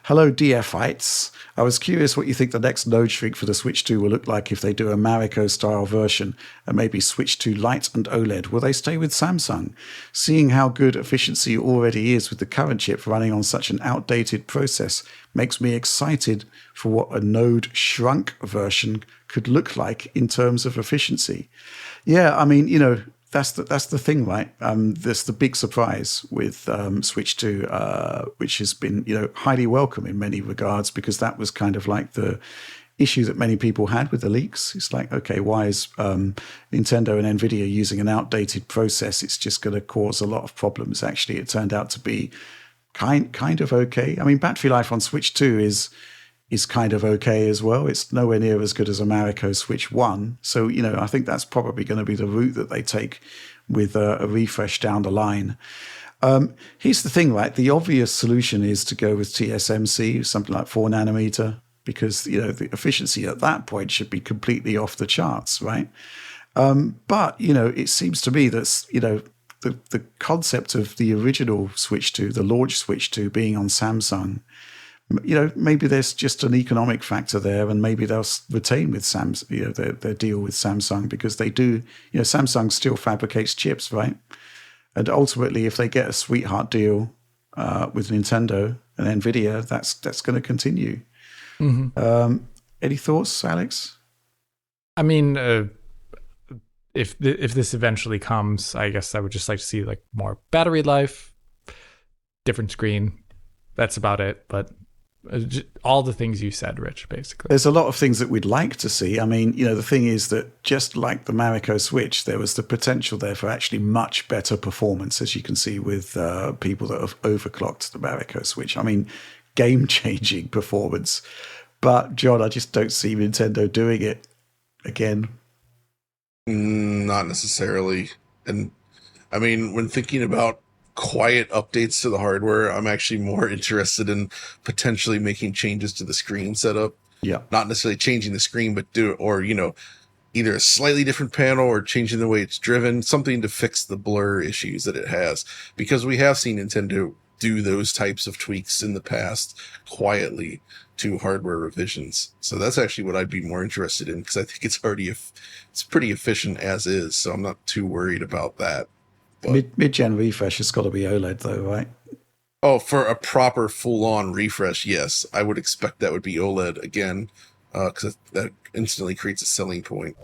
Hello, DFites. I was curious what you think the next node shrink for the Switch 2 will look like if they do a Marico-style version and maybe switch to Lite and OLED. Will they stay with Samsung? Seeing how good efficiency already is with the current chip running on such an outdated process makes me excited for what a node shrunk version could look like in terms of efficiency. Yeah, I mean, that's the thing, right? That's the big surprise with Switch 2, which has been highly welcome in many regards, because that was kind of like the issue that many people had with the leaks. It's like, okay, why is Nintendo and Nvidia using an outdated process? It's just going to cause a lot of problems. Actually, it turned out to be kind of okay. I mean, battery life on Switch 2 is kind of okay as well. It's nowhere near as good as a Marico Switch 1. So, I think that's probably going to be the route that they take with a refresh down the line. Here's the thing, right? The obvious solution is to go with TSMC, something like 4 nanometer, because, the efficiency at that point should be completely off the charts, right? But, it seems to me that, the concept of the original Switch 2, the launch Switch 2 being on Samsung, maybe there's just an economic factor there, and maybe they'll retain with their deal with Samsung, because they do, Samsung still fabricates chips, right? And ultimately, if they get a sweetheart deal with Nintendo and Nvidia, that's going to continue. Mm-hmm. Any thoughts, Alex? I mean, if this eventually comes, I guess I would just like to see like more battery life, different screen. That's about it, but all the things you said, Rich, basically. There's a lot of things that we'd like to see. I mean, the thing is that just like the Marico Switch, there was the potential there for actually much better performance, as you can see with people that have overclocked the Marico Switch. I mean, game-changing performance. But, John, I just don't see Nintendo doing it again. Not necessarily. And, I mean, when thinking about quiet updates to the hardware, I'm actually more interested in potentially making changes to the screen setup. Yeah. Not necessarily changing the screen, but either a slightly different panel or changing the way it's driven, something to fix the blur issues that it has. Because we have seen Nintendo do those types of tweaks in the past quietly to hardware revisions. So that's actually what I'd be more interested in, because I think it's pretty efficient as is. So I'm not too worried about that. Mid-gen refresh has got to be OLED, though, right? Oh, for a proper full-on refresh, yes. I would expect that would be OLED again, because that instantly creates a selling point.